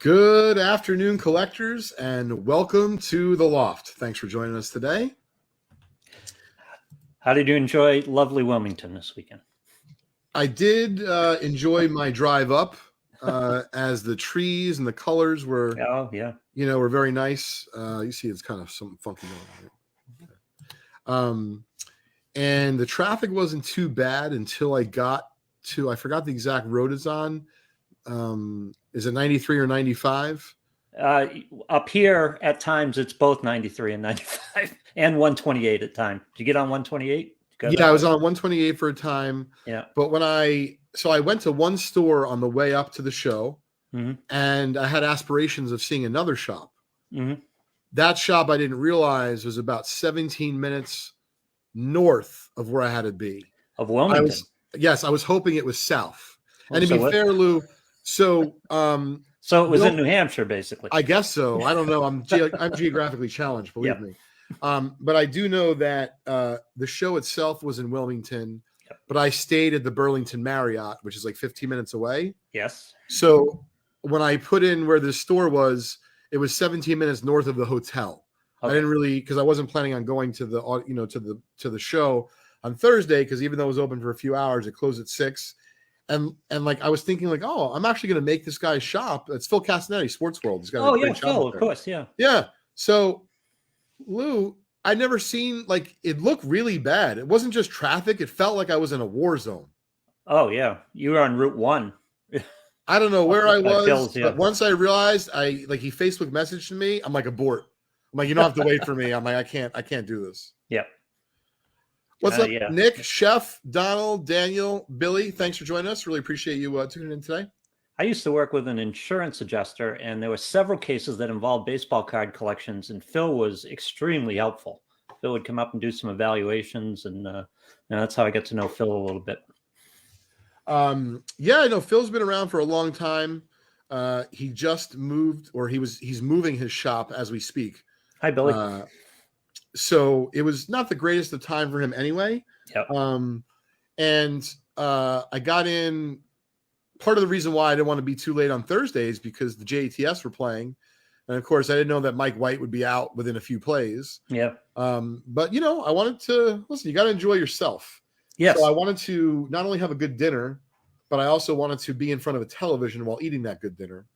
Good afternoon, collectors, and welcome to the Loft. Thanks for joining us today. How did you enjoy lovely Wilmington this weekend? I did enjoy my drive up as the trees and the colors were, were very nice. You see, it's kind of something funky going on. And the traffic wasn't too bad until I got to, I forgot the exact road it's on. Is it 93 or 95? Up here, at times, it's both 93 and 95 and 128 at time. Did you get on 128? Yeah, I was on 128 for a time. Yeah. But I went to one store on the way up to the show, and I had aspirations of seeing another shop. Mm-hmm. That shop I didn't realize was about 17 minutes north of where I had to be. Of Wilmington? I was hoping it was south. And to be fair, Lou, so it was in New Hampshire, basically. I guess so. I don't know. I'm geographically challenged, believe me. But I do know that the show itself was in Wilmington, but I stayed at the Burlington Marriott, which is like 15 minutes away. Yes. So when I put in where the store was, it was 17 minutes north of the hotel. Okay. I didn't really, because I wasn't planning on going to the to the show on Thursday, because even though it was open for a few hours, it closed at 6. And like I was thinking, like, oh, I'm actually going to make this guy's shop. It's Phil Castanetti, Sports World. He's got Phil, of course, yeah. So, Lou, I'd never seen, like, it looked really bad. It wasn't just traffic. It felt like I was in a war zone. Oh, yeah. You were on Route 1. I don't know where I was, but once I realized he Facebook messaged me, I'm like, abort. I'm like, you don't have to wait for me. I'm like, I can't do this. Yeah. What's up, Nick, Chef, Donald, Daniel, Billy? Thanks for joining us. Really appreciate you tuning in today. I used to work with an insurance adjuster, and there were several cases that involved baseball card collections, and Phil was extremely helpful. Phil would come up and do some evaluations, and that's how I got to know Phil a little bit. I know Phil's been around for a long time. He just moved, or he's moving his shop as we speak. Hi, Billy. So it was not the greatest of time for him anyway. Yep. I got in. Part of the reason why I didn't want to be too late on Thursdays because the JETS were playing. And of course I didn't know that Mike White would be out within a few plays. Yeah. But I wanted to listen, you got to enjoy yourself. Yes. So I wanted to not only have a good dinner, but I also wanted to be in front of a television while eating that good dinner.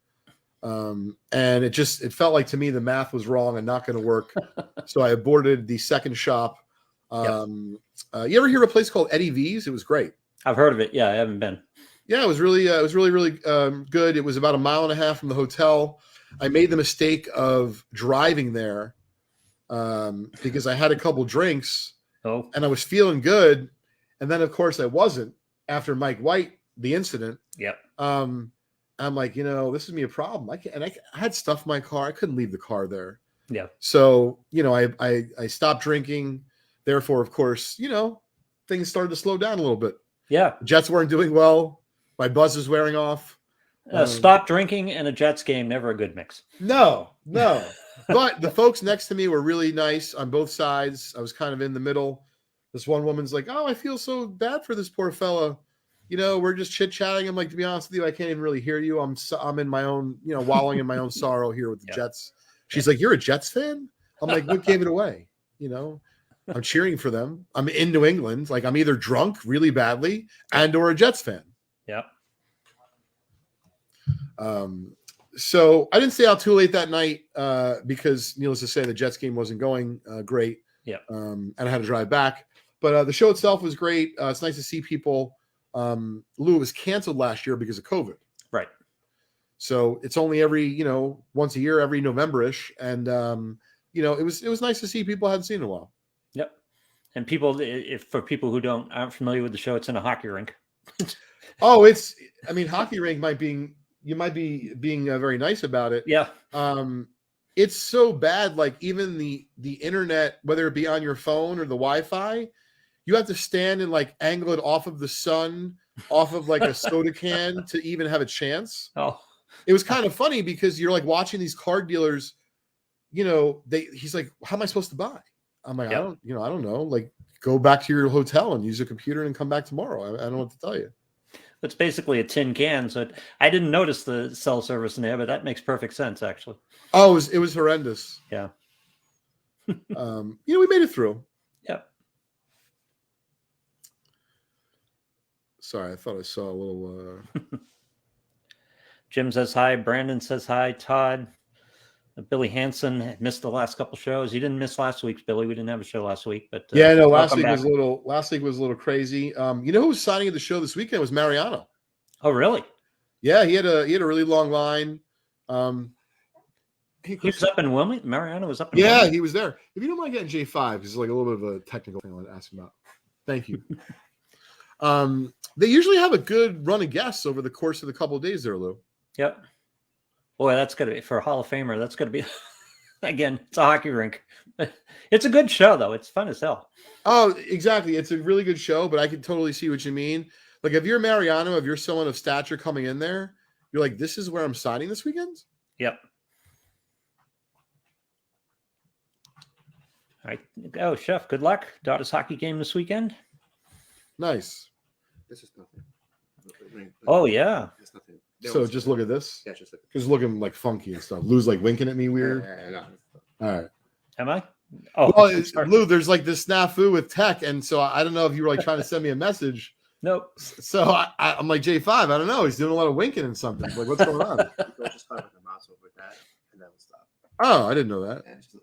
And it felt like to me the math was wrong and not going to work. So I aborted the second shop. You ever hear of a place called Eddie V's? It was great. I've heard of it. Yeah, I haven't been. Yeah, it was really good. It was about 1.5 miles from the hotel. I made the mistake of driving there because I had a couple drinks and I was feeling good. And then, of course, I wasn't after Mike White, the incident. Yep. I'm like, this is me a problem. I had stuff in my car. I couldn't leave the car there. Yeah. So, I stopped drinking. Therefore, of course, things started to slow down a little bit. Yeah. The Jets weren't doing well. My buzz is wearing off. Stop drinking and a Jets game, never a good mix. No. But the folks next to me were really nice on both sides. I was kind of in the middle. This one woman's like, oh, I feel so bad for this poor fella. We're just chit-chatting. I'm like, to be honest with you, I can't even really hear you. I'm in my own, wallowing in my own sorrow here with the Jets. She's like, you're a Jets fan? I'm like, what gave it away? I'm cheering for them. I'm in New England. Like, I'm either drunk really badly or a Jets fan. Yeah. So I didn't stay out too late that night because, needless to say, the Jets game wasn't going great. Yeah. And I had to drive back. But the show itself was great. It's nice to see people. Lou, was canceled last year because of COVID. Right. So it's only every, once a year, every November-ish. And, it was nice to see people I hadn't seen in a while. Yep. And for people who aren't familiar with the show, it's in a hockey rink. Oh, hockey rink you might be being very nice about it. Yeah. It's so bad. Like even the internet, whether it be on your phone or the Wi-Fi, you have to stand and like angle it off of the sun, off of like a soda can to even have a chance. Oh, it was kind of funny because you're like watching these card dealers, he's like, how am I supposed to buy? I'm like, I don't know. Like go back to your hotel and use a computer and come back tomorrow. I don't know what to tell you. It's basically a tin can. So I didn't notice the cell service in there, but that makes perfect sense, actually. Oh, it was horrendous. Yeah. We made it through. Yep. Sorry, I thought I saw a little. Jim says hi. Brandon says hi. Todd. Billy Hansen missed the last couple shows. He didn't miss last week's, Billy. We didn't have a show last week, but yeah, no, last week back. was a little crazy. Who was signing at the show this weekend was Mariano. Oh, really? Yeah, he had a really long line. He was up in Wilmington. Mariano was up in Wilmington. Wilmington. He was there. If you don't mind getting J5, because it's like a little bit of a technical thing I want to ask him about. Thank you. They usually have a good run of guests over the course of the couple of days there, Lou. Yep. Boy, that's going to be, for a Hall of Famer, that's going to be, again, it's a hockey rink. It's a good show, though. It's fun as hell. Oh, exactly. It's a really good show, but I can totally see what you mean. Like, if you're Mariano, if you're someone of stature coming in there, you're like, this is where I'm signing this weekend? Yep. All right. Oh, Chef, good luck. Daughter's hockey game this weekend. Nice. This is nothing. Oh, yeah. It's nothing. So just look at this. Yeah, just look. Because looking like funky and stuff. Lou's like winking at me weird. No. All right. Am I? Oh, well, Lou, there's like this snafu with tech, and so I don't know if you were like trying to send me a message. Nope. So I'm like J5. I don't know. He's doing a lot of winking and something. Like, what's going on? Just like a mouse over that, and that will stop. Oh, I didn't know that. Yeah, just a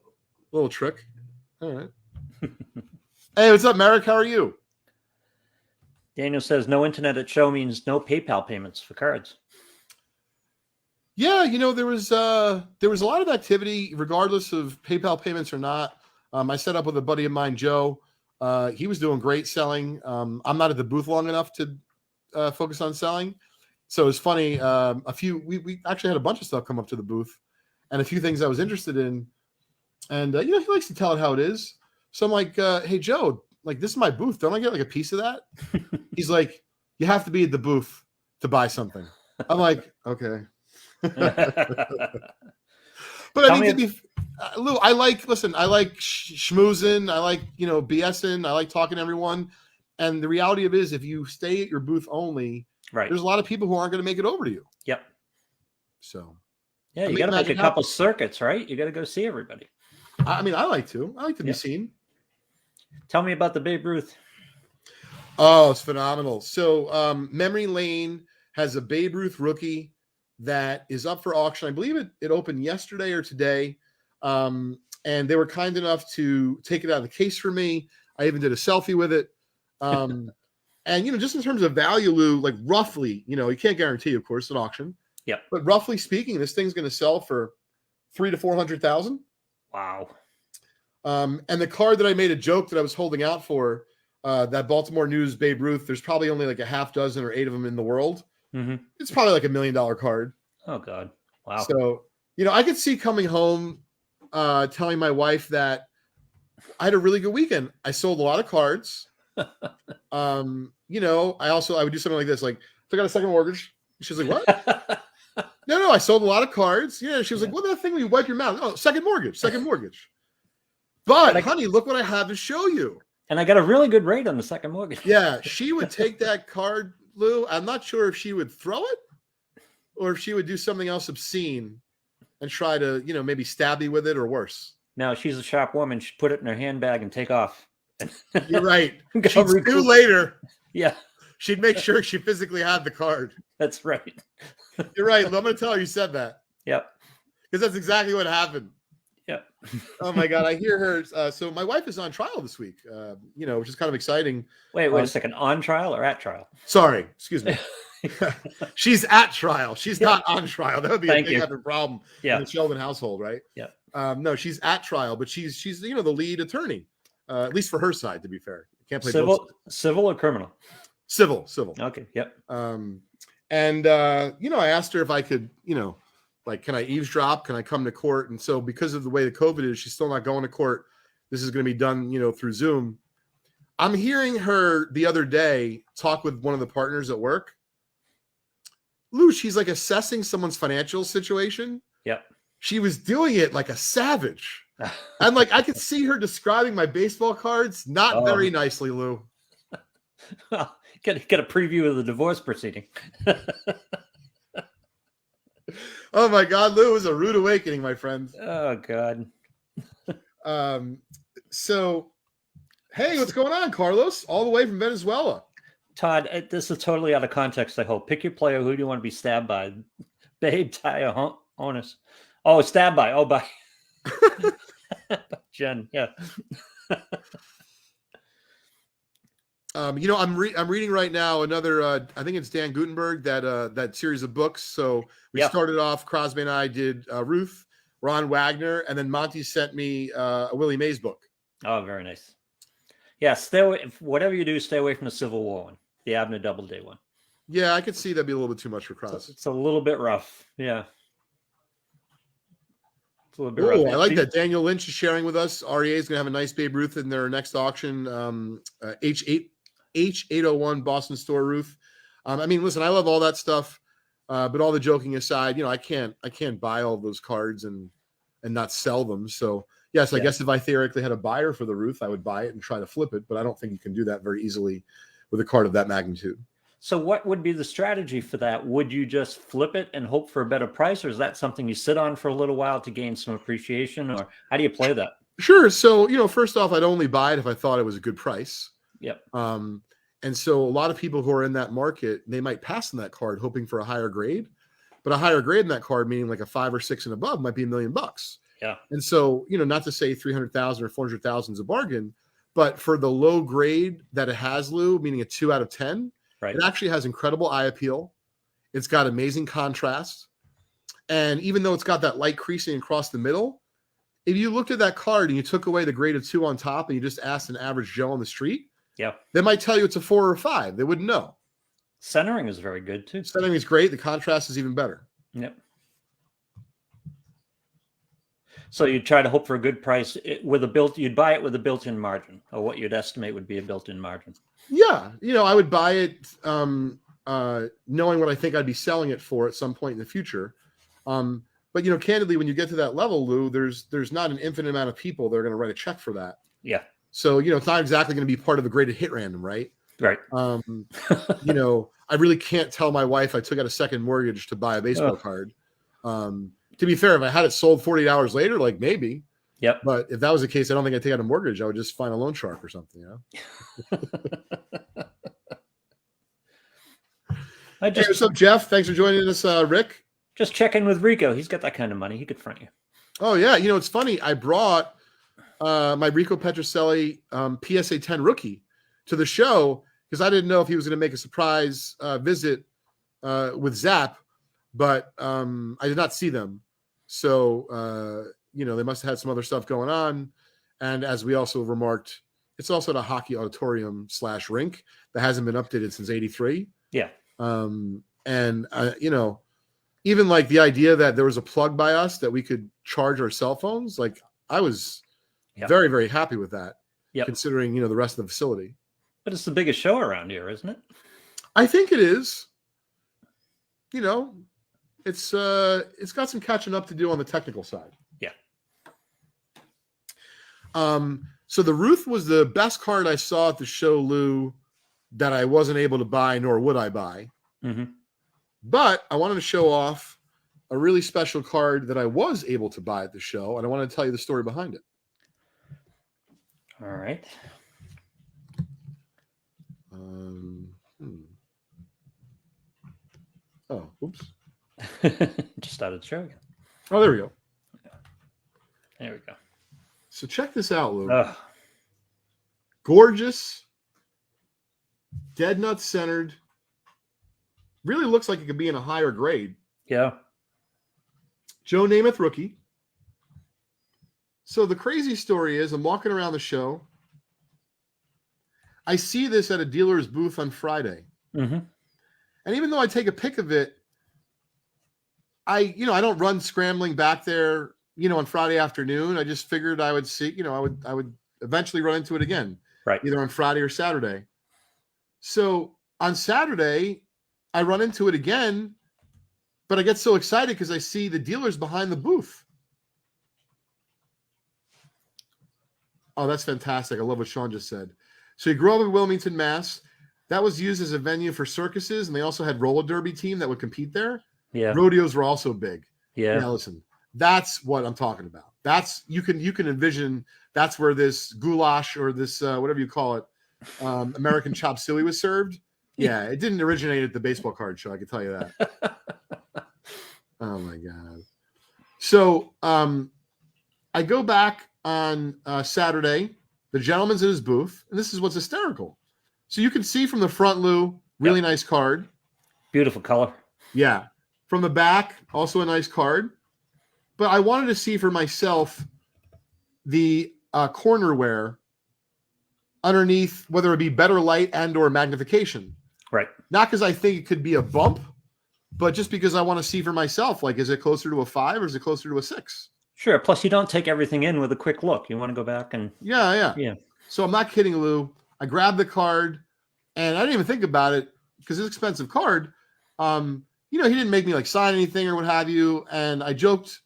little trick. All right. Hey, what's up, Merrick? How are you? Daniel says no internet at show means no PayPal payments for cards. Yeah, there was a lot of activity, regardless of PayPal payments or not. I set up with a buddy of mine, Joe. He was doing great selling. I'm not at the booth long enough to focus on selling, so it's funny. We actually had a bunch of stuff come up to the booth, and a few things I was interested in. And he likes to tell it how it is. So I'm like, hey Joe, like this is my booth. Don't I get like a piece of that? He's like, you have to be at the booth to buy something. I'm like, okay. But I mean, Lou, I like schmoozing. I like, BSing. I like talking to everyone. And the reality of it is, if you stay at your booth only, right, there's a lot of people who aren't going to make it over to you. Yep. So, yeah, you got to make a couple circuits, right? You got to go see everybody. I mean, I like to be seen. Tell me about the Babe Ruth. Oh, it's phenomenal. So, Memory Lane has a Babe Ruth rookie that is up for auction. I believe it opened yesterday or today. And they were kind enough to take it out of the case for me. I even did a selfie with it. And, just in terms of value, Lou, like roughly, you can't guarantee, of course, an auction. Yeah. But roughly speaking, this thing's going to sell for $300,000 to $400,000. Wow. And the card that I made a joke that I was holding out for, that Baltimore News Babe Ruth, there's probably only like a half dozen or 8 of them in the world. Mm-hmm. It's probably like $1 million card. Oh God. Wow. So, I could see coming home, telling my wife that I had a really good weekend. I sold a lot of cards. I would do something like this, like took out a second mortgage. She's like, what? No, I sold a lot of cards. Yeah. She was like, what that thing where you wipe your mouth? Oh, second mortgage. But honey, look what I have to show you. And I got a really good rate on the second mortgage. Yeah. She would take that card, Lou. I'm not sure if she would throw it or if she would do something else obscene and try to, maybe stab me with it or worse. No, she's a sharp woman. She'd put it in her handbag and take off. You're right. She'd do later. Yeah. She'd make sure she physically had the card. That's right. You're right. I'm going to tell her you said that. Yep. Because that's exactly what happened. Yep. Oh my God. I hear her. So my wife is on trial this week, which is kind of exciting. Wait a second. On trial or at trial? Sorry. Excuse me. She's at trial. She's not on trial. That would be a big other problem in the Sheldon household, right? Yeah. No, she's at trial, but she's the lead attorney, at least for her side. To be fair, can't play civil or criminal. Civil. Okay. Yep. I asked her if I could, can I eavesdrop? Can I come to court? And so because of the way the COVID is, she's still not going to court. This is going to be done, through Zoom. I'm hearing her the other day talk with one of the partners at work. Lou, she's like assessing someone's financial situation. Yep. She was doing it like a savage. And like, I could see her describing my baseball cards not very nicely, Lou. Well, Get a preview of the divorce proceeding. Oh my God, Lou, it was a rude awakening, my friend. Oh God. So, hey, what's going on, Carlos? All the way from Venezuela. Todd, this is totally out of context, I hope. Pick your player. Who do you want to be stabbed by? Babe, Ty, or Honest? Oh, stabbed by. Oh, by Jen. Yeah. I'm reading right now another. I think it's Dan Gutenberg, that series of books. So we started off. Crosby and I did Ruth, Ron Wagner, and then Monty sent me a Willie Mays book. Oh, very nice. Yeah, stay away. Whatever you do, stay away from the Civil War one, the Abner Doubleday one. Yeah, I could see that'd be a little bit too much for Crosby. It's a little bit rough. Yeah. It's a little bit rough. I like that. Daniel Lynch is sharing with us. REA is going to have a nice Babe Ruth in their next auction. H801 Boston Store Ruth. I mean, listen, I love all that stuff, but all the joking aside, I can't buy all those cards and not sell them. So yes, I guess if I theoretically had a buyer for the Ruth, I would buy it and try to flip it, but I don't think you can do that very easily with a card of that magnitude. So what would be the strategy for that? Would you just flip it and hope for a better price, or is that something you sit on for a little while to gain some appreciation, or how do you play that? Sure. So, first off, I'd only buy it if I thought it was a good price. Yep. And so a lot of people who are in that market, they might pass on that card hoping for a higher grade, but a higher grade in that card, meaning like a 5 or 6 and above, might be $1 million. Yeah. And so, not to say 300,000 or 400,000 is a bargain, but for the low grade that it has, Lou, meaning a 2 out of 10, right, it actually has incredible eye appeal. It's got amazing contrast. And even though it's got that light creasing across the middle, if you looked at that card and you took away the grade of 2 on top and you just asked an average Joe on the street, yeah, they might tell you it's a 4 or a 5. They wouldn't know. Centering is very good too. Centering is great. The contrast is even better. Yep. So you'd try to hope for a good price you'd buy it with a built-in margin, or what you'd estimate would be a built-in margin. Yeah. I would buy it knowing what I think I'd be selling it for at some point in the future. But candidly, when you get to that level, Lou, there's not an infinite amount of people that are going to write a check for that. Yeah. So, it's not exactly going to be part of the graded hit random, right? Right. I really can't tell my wife I took out a second mortgage to buy a baseball card. To be fair, if I had it sold 48 hours later, like maybe. Yep. But if that was the case, I don't think I'd take out a mortgage. I would just find a loan shark or something, Hey, what's up, Jeff? Thanks for joining us, Rick. Just check in with Rico. He's got that kind of money. He could front you. Oh, yeah. It's funny. I brought my Rico Petrocelli PSA 10 rookie to the show because I didn't know if he was going to make a surprise visit with Zap, but I did not see them. So, they must have had some other stuff going on. And as we also remarked, it's also a hockey auditorium / rink that hasn't been updated since '83. Yeah. Even like the idea that there was a plug by us that we could charge our cell phones, like I was very, very happy with that, considering, the rest of the facility. But it's the biggest show around here, isn't it? I think it is. It's got some catching up to do on the technical side. Yeah. So the Ruth was the best card I saw at the show, Lou, that I wasn't able to buy, nor would I buy. Mm-hmm. But I wanted to show off a really special card that I was able to buy at the show, and I want to tell you the story behind it. All right. Oh, oops. Just started the show again. Oh, there we go. There we go. So check this out, Lou. Ugh. Gorgeous, dead nut centered. Really looks like it could be in a higher grade. Yeah. Joe Namath rookie. So the crazy story is I'm walking around the show. I see this at a dealer's booth on Friday. Mm-hmm. And even though I take a pic of it, I don't run scrambling back there, on Friday afternoon. I just figured I would see, I would eventually run into it again. Right. Either on Friday or Saturday. So on Saturday, I run into it again, but I get so excited because I see the dealers behind the booth. Oh, that's fantastic. I love what Sean just said. So he grew up in Wilmington, Mass. that was used as a venue for circuses, and they also had roller derby team that would compete there. Yeah. Rodeos were also big. Yeah. Listen, that's what I'm talking about. That's you can envision that's where this goulash or this whatever you call it, American chop suey was served. Yeah, it didn't originate at the baseball card show. I can tell you that. Oh my god. So I go back on Saturday. The gentleman's in his booth, and this is what's hysterical. So you can see from the front, Lou, really nice card. Beautiful color. Yeah. From the back, also a nice card. But I wanted to see for myself the cornerware underneath, whether it be better light and or magnification. Right. Not because I think it could be a bump, but just because I want to see for myself, like, is it closer to a 5 or is it closer to a 6? Sure. Plus, you don't take everything in with a quick look. You want to go back and... Yeah. Yeah. So I'm not kidding, Lou. I grabbed the card, and I didn't even think about it because it's an expensive card. He didn't make me like sign anything or what have you. And I joked,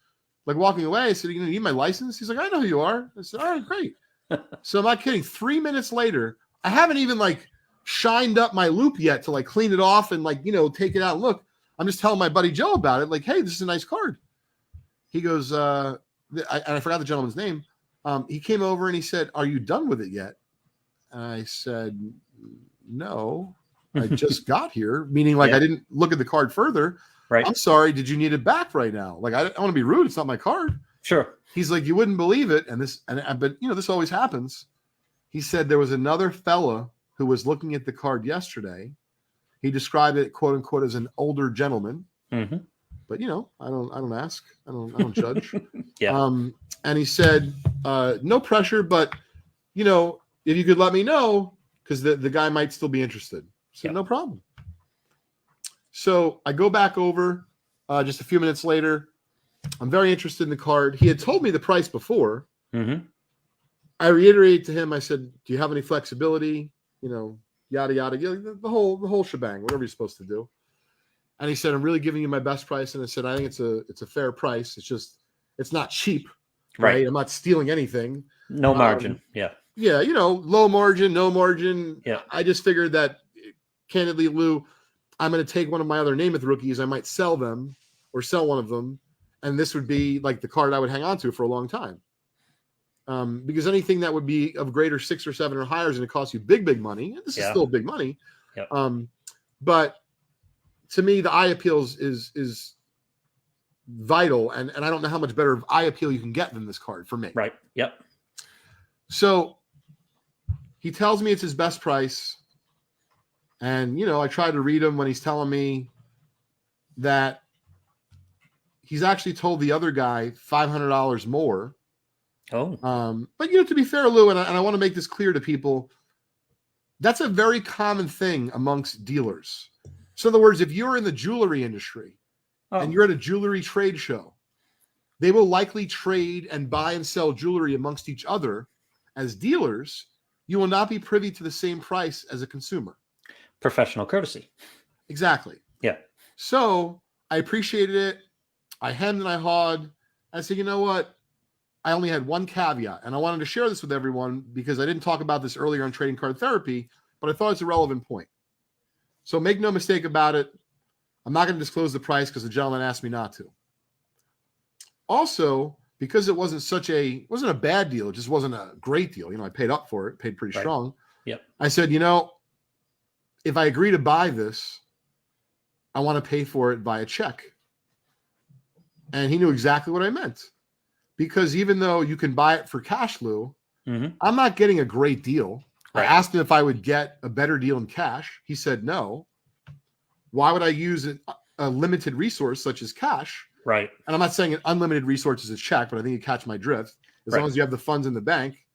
like walking away, I said, "You need my license?" He's like, "I know who you are." I said, "All right, great." So I'm not kidding. 3 minutes later, I haven't even like shined up my loop yet to like clean it off and like, take it out and look. I'm just telling my buddy Joe about it. Like, "Hey, this is a nice card." He goes, I forgot the gentleman's name. He came over and he said, "Are you done with it yet?" And I said, "No, I just got here," meaning like I didn't look at the card further. Right. "I'm sorry. Did you need it back right now?" Like, I don't want to be rude. It's not my card. Sure. He's like, "You wouldn't believe it." But this always happens. He said there was another fella who was looking at the card yesterday. He described it, quote unquote, as an older gentleman. Mm-hmm. But I don't ask. I don't judge. Yeah. And he said, "No pressure, but if you could let me know, because the guy might still be interested." So no problem. So I go back over just a few minutes later. I'm very interested in the card. He had told me the price before. Mm-hmm. I reiterated to him. I said, "Do you have any flexibility? Yada yada, the whole shebang, whatever you're supposed to do." And he said, "I'm really giving you my best price." And I said, "I think it's a fair price. It's not cheap, right? I'm not stealing anything. No margin." Yeah. Yeah, low margin, no margin. Yeah. I just figured that, candidly, Lou, I'm going to take one of my other Namath rookies. I might sell them or sell one of them, and this would be like the card I would hang on to for a long time. Because anything that would be of greater 6 or 7 or higher is going to cost you big money. And this is still big money. Yep. But to me, the eye appeal is vital, and I don't know how much better of eye appeal you can get than this card for me. Right. Yep. So he tells me it's his best price. And, I try to read him when he's telling me that he's actually told the other guy $500 more. Oh. But, to be fair, Lou, and I want to make this clear to people, that's a very common thing amongst dealers. So in other words, if you're in the jewelry industry and you're at a jewelry trade show, they will likely trade and buy and sell jewelry amongst each other. As dealers, you will not be privy to the same price as a consumer. Professional courtesy. Exactly. Yeah. So I appreciated it. I hemmed and I hawed. I said, "You know what? I only had one caveat, and I wanted to share this with everyone because I didn't talk about this earlier on Trading Card Therapy, but I thought it's a relevant point. So make no mistake about it. I'm not going to disclose the price because the gentleman asked me not to. Also, because it wasn't a bad deal, it just wasn't a great deal. I paid up for it, paid pretty strong. Yep. I said, if I agree to buy this, I want to pay for it via check." And he knew exactly what I meant. Because even though you can buy it for cash, Lou, I'm not getting a great deal. Right. I asked him if I would get a better deal in cash. He said no. Why would I use a limited resource such as cash? Right. And I'm not saying an unlimited resource is a check, but I think you catch my drift. As long as you have the funds in the bank,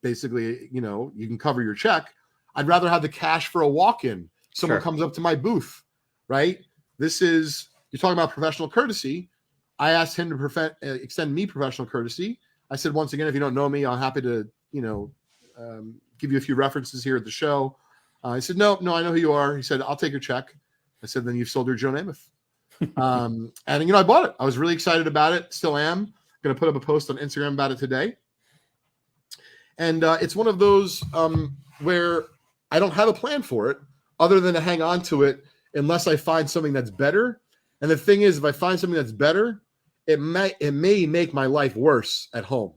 basically, you can cover your check. I'd rather have the cash for a walk-in. Someone comes up to my booth, right? You're talking about professional courtesy. I asked him to extend me professional courtesy. I said, once again, if you don't know me, I'm happy to, give you a few references here at the show. I said, no, I know who you are. He said, "I'll take your check." I said, "Then you've sold your Joe Namath." And, I bought it. I was really excited about it. Still am. Going to put up a post on Instagram about it today. And it's one of those where I don't have a plan for it. other than to hang on to it unless I find something that's better. And the thing is, if I find something that's better, it may make my life worse at home.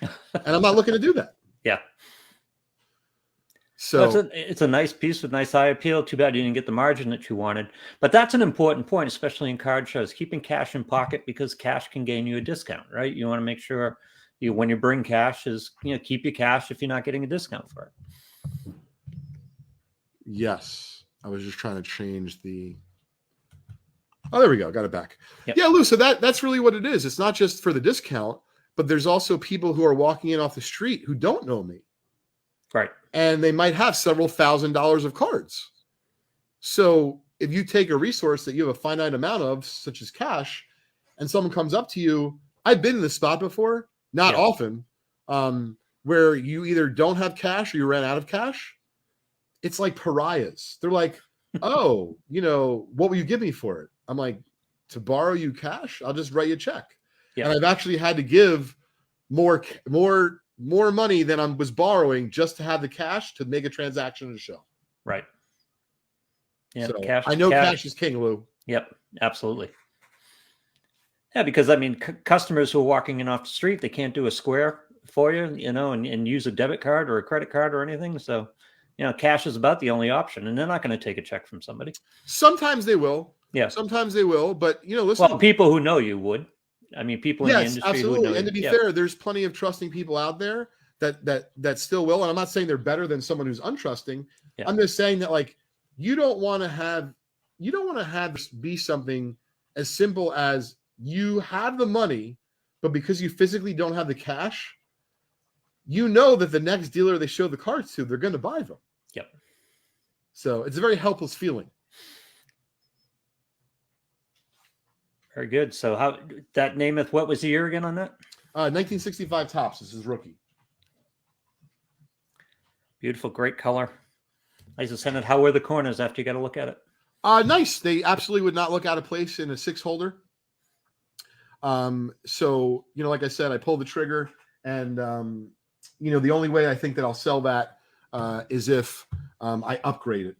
And I'm not looking to do that. Yeah. So it's a nice piece with nice eye appeal. Too bad you didn't get the margin that you wanted. But that's an important point, especially in card shows, keeping cash in pocket, because cash can gain you a discount, right? You want to make sure when you bring cash keep your cash if you're not getting a discount for it. yes, I was just trying to change the. Oh, there we go. Got it back. Yep. Yeah, Lou. So that's really what it is. It's not just for the discount, but there's also people who are walking in off the street who don't know me. Right. And they might have several $1,000s of cards. So if you take a resource that you have a finite amount of, such as cash, and someone comes up to you, I've been in this spot before, not often, where you either don't have cash or you ran out of cash. It's like pariahs. They're like, oh, what will you give me for it? I'm like, to borrow you cash? I'll just write you a check. Yeah. And I've actually had to give more money than I was borrowing just to have the cash to make a transaction in a show. Right. Yeah. So I know cash is king, Lou. Yep. Absolutely. Yeah, because customers who are walking in off the street, they can't do a square for you, and use a debit card or a credit card or anything. So, cash is about the only option, and they're not going to take a check from somebody. Sometimes they will. Yeah. Sometimes they will, but listen. Well, people who know you would. People in the industry. Absolutely. Who know and to be fair, there's plenty of trusting people out there that still will. And I'm not saying they're better than someone who's untrusting. Yeah. I'm just saying that you don't want to have this be something as simple as you have the money, but because you physically don't have the cash, that the next dealer they show the cards to, they're going to buy them. Yep. So it's a very helpless feeling. Very good. So how that Namath, what was the year again on that? 1965 tops. This is rookie. Beautiful, great color. Nice to send it. How were the corners after you got to look at it? Nice. They absolutely would not look out of place in a 6-holder. So, like I said, I pulled the trigger, and, the only way I think that I'll sell that is if I upgrade it.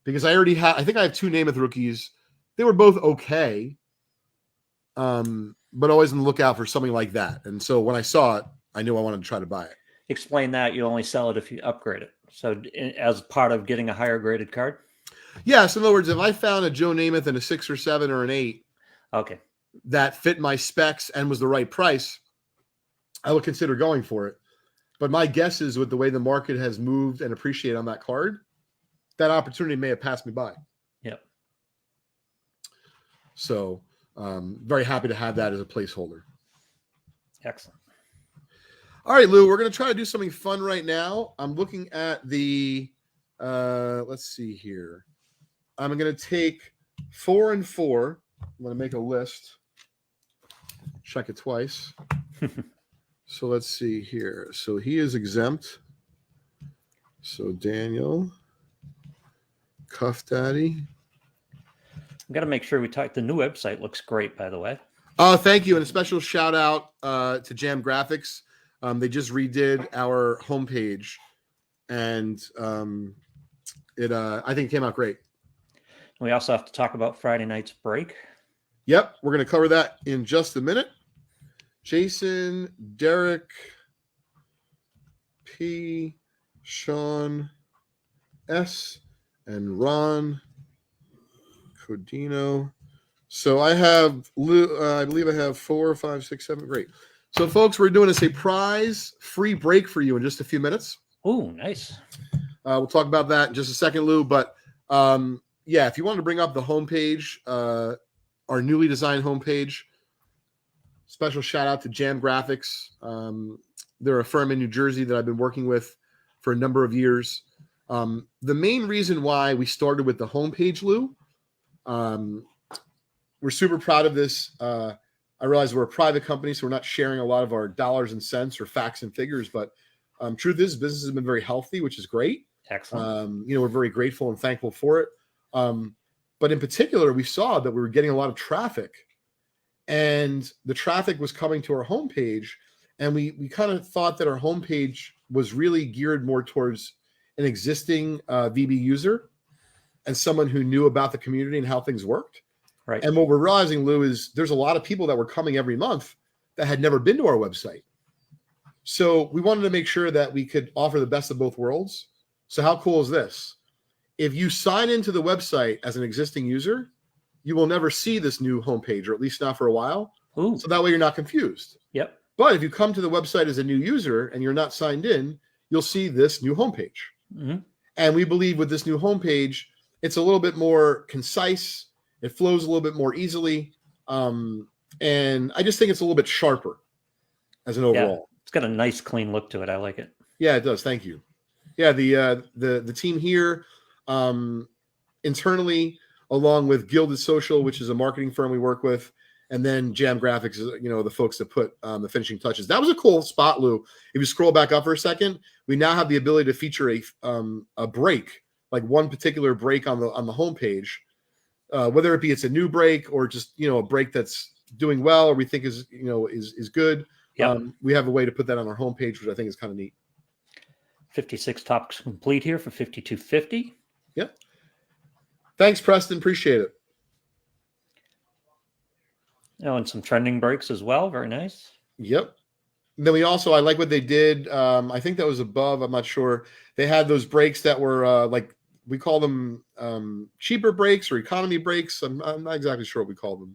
Because I think I have 2 Namath rookies. They were both okay. But always on the lookout for something like that. And so when I saw it, I knew I wanted to try to buy it. Explain that. You only sell it if you upgrade it. So as part of getting a higher graded card? Yeah. So in other words, if I found a Joe Namath in a 6 or 7 or an 8, okay, that fit my specs and was the right price, I would consider going for it. But my guess is with the way the market has moved and appreciated on that card, that opportunity may have passed me by. Yep. So very happy to have that as a placeholder. Excellent. All right, Lou, we're going to try to do something fun right now. I'm looking at the, let's see here. I'm going to take 4 and 4. I'm going to make a list. Check it twice. So let's see here. So he is exempt. So Daniel, Cuff Daddy. I've got to make sure we talk. The new website looks great, by the way. Thank you. And a special shout out to Jam Graphics. They just redid our homepage, and I think it came out great. We also have to talk about Friday night's break. Yep. We're going to cover that in just a minute. Jason, Derek, P, Sean, S, and Ron Codino. So I have, I believe I have 4, 5, 6, 7. Great. So, folks, we're doing a surprise free break for you in just a few minutes. Oh, nice. We'll talk about that in just a second, Lou. But, yeah, if you want to bring up the homepage, our newly designed homepage, special shout out to Jam Graphics. They're a firm in New Jersey that I've been working with for a number of years. The main reason why we started with the homepage, Lou, we're super proud of this. I realize we're a private company, so we're not sharing a lot of our dollars and cents or facts and figures. But truth is, business has been very healthy, which is great. Excellent. We're very grateful and thankful for it. But in particular, we saw that we were getting a lot of traffic, and the traffic was coming to our homepage. And we kind of thought that our homepage was really geared more towards an existing VB user. and someone who knew about the community and how things worked. Right. And what we're realizing, Lou, is there's a lot of people that were coming every month that had never been to our website. So we wanted to make sure that we could offer the best of both worlds. So how cool is this? If you sign into the website as an existing user, you will never see this new homepage, or at least not for a while. Ooh. So that way you're not confused. Yep. But if you come to the website as a new user and you're not signed in, you'll see this new homepage. Mm-hmm. And we believe with this new homepage, it's a little bit more concise. It flows a little bit more easily. And I just think it's a little bit sharper as an overall. It's got a nice, clean look to it. I like it. Yeah, it does. Thank you. Yeah, the team here internally, along with Gilded Social, which is a marketing firm we work with, and then Jam Graphics, the folks that put the finishing touches. That was a cool spot, Lou. If you scroll back up for a second, we now have the ability to feature a break, like one particular break on the homepage, whether it be it's a new break or just a break that's doing well or we think is good. Yep. We have a way to put that on our homepage, which I think is kind of neat. 56 topics complete here for 5250. Yep. Thanks, Preston. Appreciate it. And some trending breaks as well. Very nice. Yep. And then I like what they did. I think that was above. I'm not sure. They had those breaks that were we call them cheaper breaks or economy breaks. I'm not exactly sure what we call them.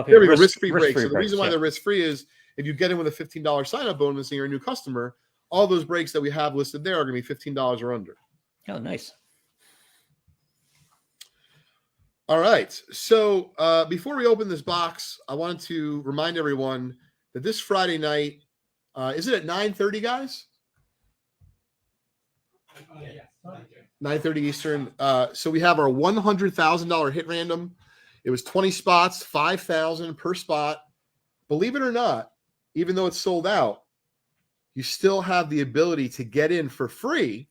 There we go. Risk-free breaks. So the reason why they're risk-free is if you get in with a $15 sign-up bonus and you're a new customer, all those breaks that we have listed there are going to be $15 or under. Oh, nice. All right. So before we open this box, I wanted to remind everyone that this Friday night, is it at 9:30, guys? 9:30 Eastern. So we have our $100,000 hit random. It was 20 spots, $5,000 per spot. Believe it or not, even though it's sold out, you still have the ability to get in for free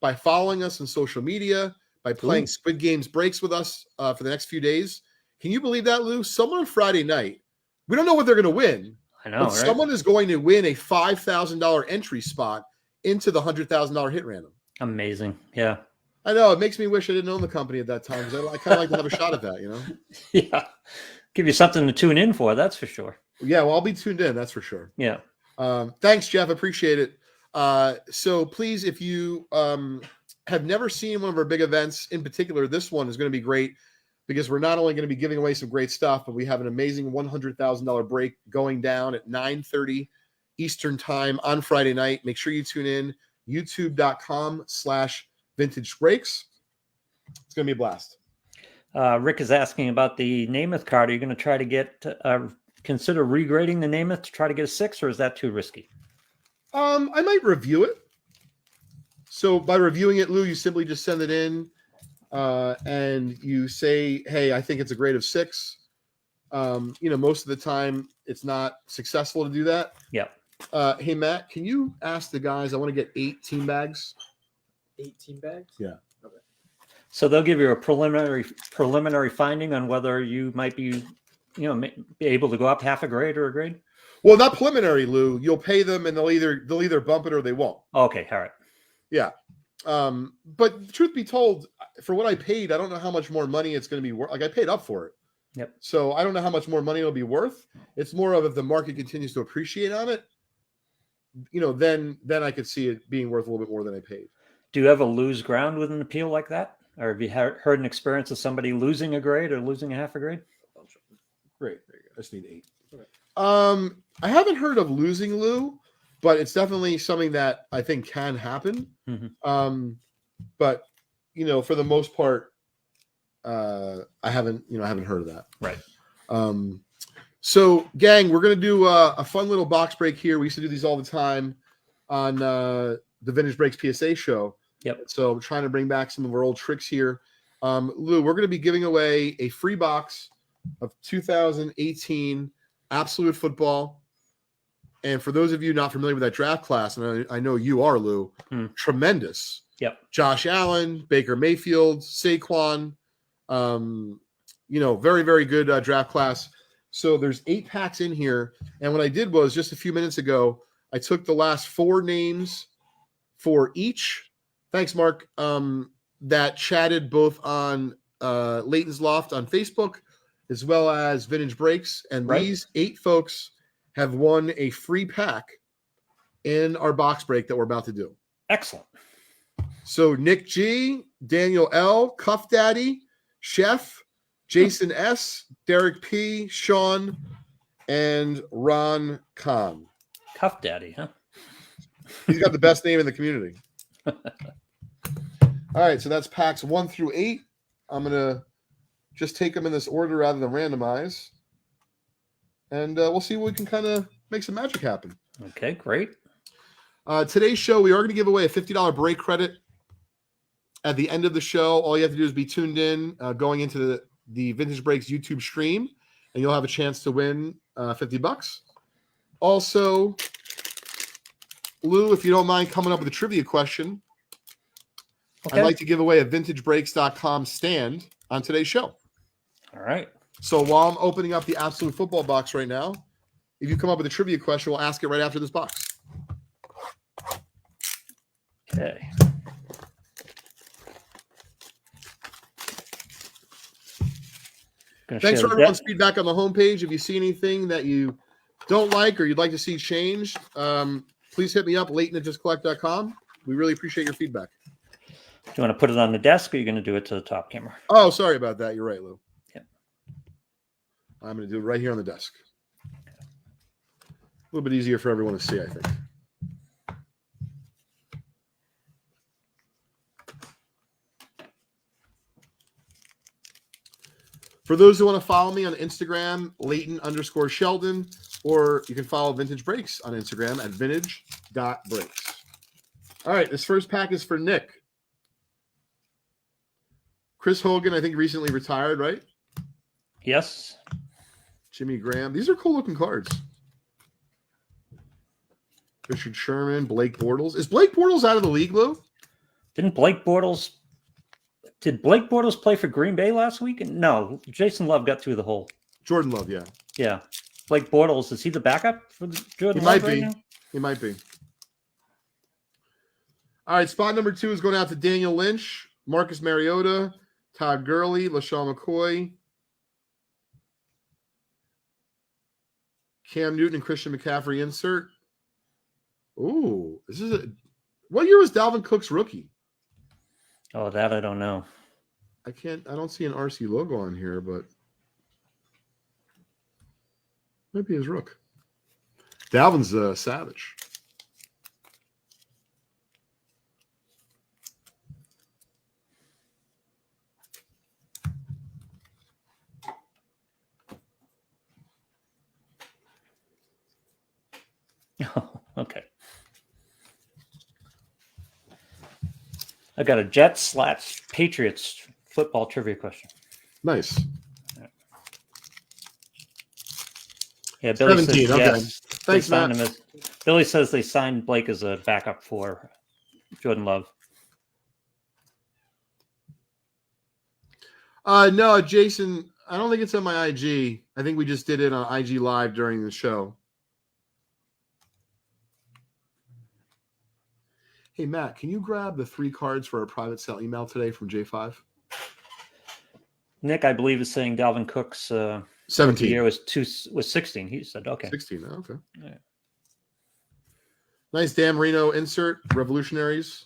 by following us on social media, by playing Squid Games breaks with us for the next few days. Can you believe that, Lou? Someone on Friday night, we don't know what they're going to win. I know, but right? Someone is going to win a $5,000 entry spot into the $100,000 hit random. Amazing. Yeah. I know. It makes me wish I didn't own the company at that time because I kind of like to have a shot at that, Yeah. Give you something to tune in for, that's for sure. Yeah, well, I'll be tuned in, that's for sure. Yeah. Thanks, Jeff. Appreciate it. So please, if you have never seen one of our big events, in particular, this one is going to be great because we're not only going to be giving away some great stuff, but we have an amazing $100,000 break going down at 9:30 Eastern time on Friday night. Make sure you tune in, youtube.com/vintage breaks. It's going to be a blast. Rick is asking about the Namath card. Are you going to try to consider regrading the Namath to try to get a 6, or is that too risky? I might review it. So by reviewing it, Lou, you simply just send it in and you say, hey, I think it's a grade of 6. Most of the time it's not successful to do that. Yeah. Hey, Matt, can you ask the guys, I want to get 8 team bags. 8 team bags? Yeah. Okay. So they'll give you a preliminary finding on whether you might be, be able to go up half a grade or a grade. Well, not preliminary, Lou. You'll pay them and they'll either bump it or they won't. Okay. All right. Yeah. But truth be told, for what I paid, I don't know how much more money it's going to be worth. Like I paid up for it. Yep. So I don't know how much more money it'll be worth. It's more of if the market continues to appreciate on it, then I could see it being worth a little bit more than I paid. Do you ever lose ground with an appeal like that? Or have you heard an experience of somebody losing a grade or losing a half a grade? Great. There you go. I just need 8. Okay. I haven't heard of losing, Lou, but it's definitely something that I think can happen. Mm-hmm. But for the most part, I haven't heard of that. Right. So gang, we're going to do a fun little box break here. We used to do these all the time on the Vintage Breaks PSA show. Yep. So I'm trying to bring back some of our old tricks here. Lou, we're going to be giving away a free box of 2018 Absolute Football. And for those of you not familiar with that draft class, and I know you are, Lou, tremendous. Yep. Josh Allen, Baker Mayfield, Saquon, very, very good draft class. So there's 8 packs in here. And what I did was just a few minutes ago, I took the last 4 names for each. Thanks, Mark. that chatted both on Leighton's Loft on Facebook as well as Vintage Breaks. And Right. these 8 folks have won a free pack in our box break that we're about to do. Excellent. So Nick G, Daniel L, Cuff Daddy, Chef, Jason S, Derek P, Sean, and Ron Khan. Cuff Daddy, huh? He's got the best name in the community. All right, so that's packs 1 through 8. I'm going to just take them in this order rather than randomize. And we'll see what we can kind of make some magic happen. Okay, great. Today's show, we are going to give away a $50 break credit at the end of the show. All you have to do is be tuned in going into the Vintage Breaks YouTube stream, and you'll have a chance to win $50. Also, Lou, if you don't mind coming up with a trivia question, Okay. I'd like to give away a vintagebreaks.com stand on today's show. All right. So while I'm opening up the Absolute Football box right now, if you come up with a trivia question, we'll ask it right after this box. Okay. Thanks for everyone's feedback on the homepage. If you see anything that you don't like or you'd like to see changed, please hit me up, Leighton@justcollect.com. We really appreciate your feedback. Do you want to put it on the desk, or are you going to do it to the top camera? Oh, sorry about that. You're right, Lou. Yeah. I'm going to do it right here on the desk. A little bit easier for everyone to see, I think. For those who want to follow me on Instagram, Leighton_Sheldon, or you can follow Vintage Breaks on Instagram at vintage.breaks. All right, this first pack is for Nick. Chris Hogan, I think, recently retired, right? Yes. Jimmy Graham. These are cool-looking cards. Richard Sherman, Blake Bortles. Is Blake Bortles out of the league, Lou? Did Blake Bortles play for Green Bay last week? No, Jason Love got through the hole. Jordan Love, yeah. Yeah. Blake Bortles, is he the backup for Jordan He Love might be. now? He might be. All right, spot number 2 is going out to Daniel Lynch, Marcus Mariota, Todd Gurley, LaShawn McCoy, Cam Newton, and Christian McCaffrey insert. Ooh, this is what year was Dalvin Cook's rookie? Oh, that I don't know. I don't see an RC logo on here, but might be his rook. Dalvin's a savage. Oh, okay. I got a Jets/Patriots football trivia question. Nice. Yeah, Billy 17, says okay. yes. Thanks, They signed Matt. him Billy says they signed Blake as a backup for Jordan Love. No, Jason, I don't think it's on my IG. I think we just did it on IG Live during the show. Hey, Matt, can you grab the 3 cards for our private sale email today from J5? Nick, I believe, is saying Dalvin Cook's 17. year was 16. He said, okay. 16, okay. Yeah. Nice Dan Marino insert, Revolutionaries.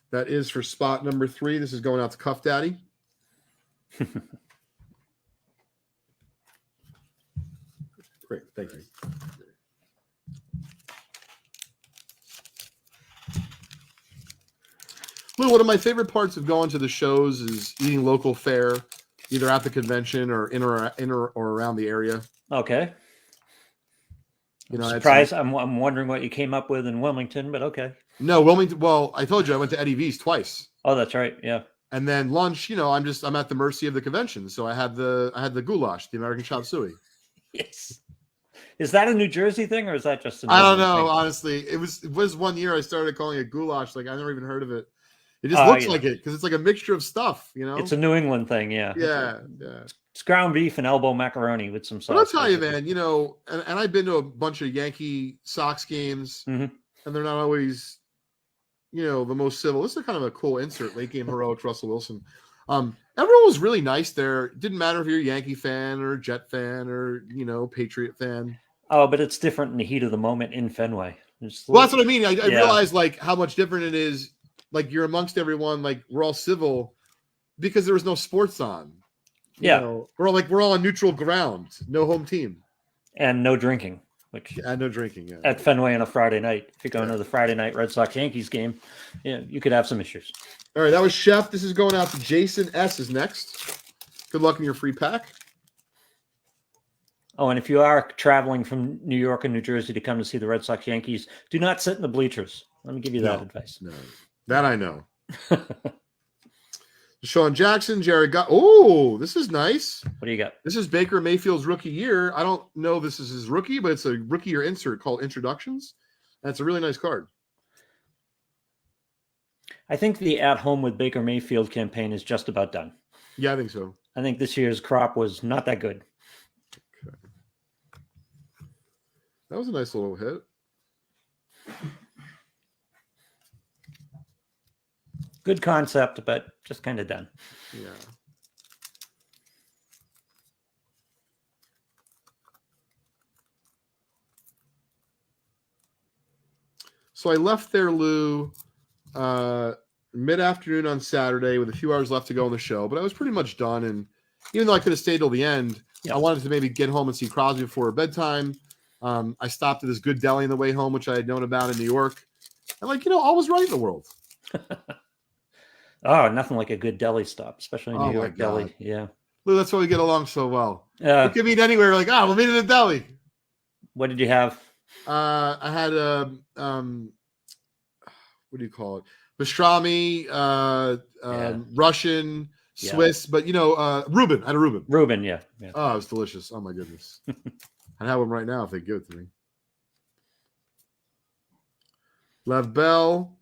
That is for spot number 3. This is going out to Cuff Daddy. Great, thank you. Lou, one of my favorite parts of going to the shows is eating local fare, either at the convention or in or around the area. Okay. You know, I'm surprised. I'm wondering what you came up with in Wilmington, but okay. No, Wilmington. Well, I told you I went to Eddie V's twice. Oh, that's right. Yeah. And then lunch, you know, I'm at the mercy of the convention. So I had the goulash, the American chop suey. Yes. Is that a New Jersey thing, or is that just? I don't know. Honestly, it was 1 year I started calling it goulash. Like I never even heard of it. It just looks like it because it's like a mixture of stuff. You know, it's a New England thing. Yeah. Yeah. It's ground beef and elbow macaroni with some sauce. But I'll tell you, man. You know, and I've been to a bunch of Yankee Sox games, mm-hmm. and they're not always the most civil. This is kind of a cool insert. Late game heroics, Russell Wilson. Everyone was really nice there. It didn't matter if you're a Yankee fan or a Jet fan or Patriot fan. Oh, but it's different in the heat of the moment in Fenway. Well, that's what I mean. I realized like how much different it is. Like you're amongst everyone. Like we're all civil because there was no sports on. We're all on neutral ground. No home team and no drinking. And no drinking. Yeah. At Fenway on a Friday night. If you're going to the Friday night Red Sox Yankees game, you could have some issues. All right, that was Chef. This is going out to Jason S. is next. Good luck in your free pack. Oh, and if you are traveling from New York and New Jersey to come to see the Red Sox Yankees, do not sit in the bleachers. Let me give you that advice. No, that I know. Sean Jackson, Jared got. Oh, this is nice. What do you got? This is Baker Mayfield's rookie year. I don't know if this is his rookie, but it's a rookie year insert called Introductions. And it's a really nice card. I think the At Home with Baker Mayfield campaign is just about done. Yeah, I think so. I think this year's crop was not that good. Okay. That was a nice little hit. Good concept, but just kind of done. Yeah. So I left there, Lou, mid-afternoon on Saturday with a few hours left to go on the show, but I was pretty much done. And even though I could have stayed till the end, I wanted to maybe get home and see Crosby before bedtime. I stopped at this good deli on the way home, which I had known about in New York. And all was right in the world. Oh, nothing like a good deli stop, especially New York deli. Yeah. Lou, that's why we get along so well. We could meet anywhere. We'll meet at the deli. What did you have? I had what do you call it? Pastrami, Russian, Swiss, but Reuben. I had a Reuben. Reuben, yeah. Oh, it was delicious. Oh my goodness. I'd have one right now if they give it to me. Lev Bell.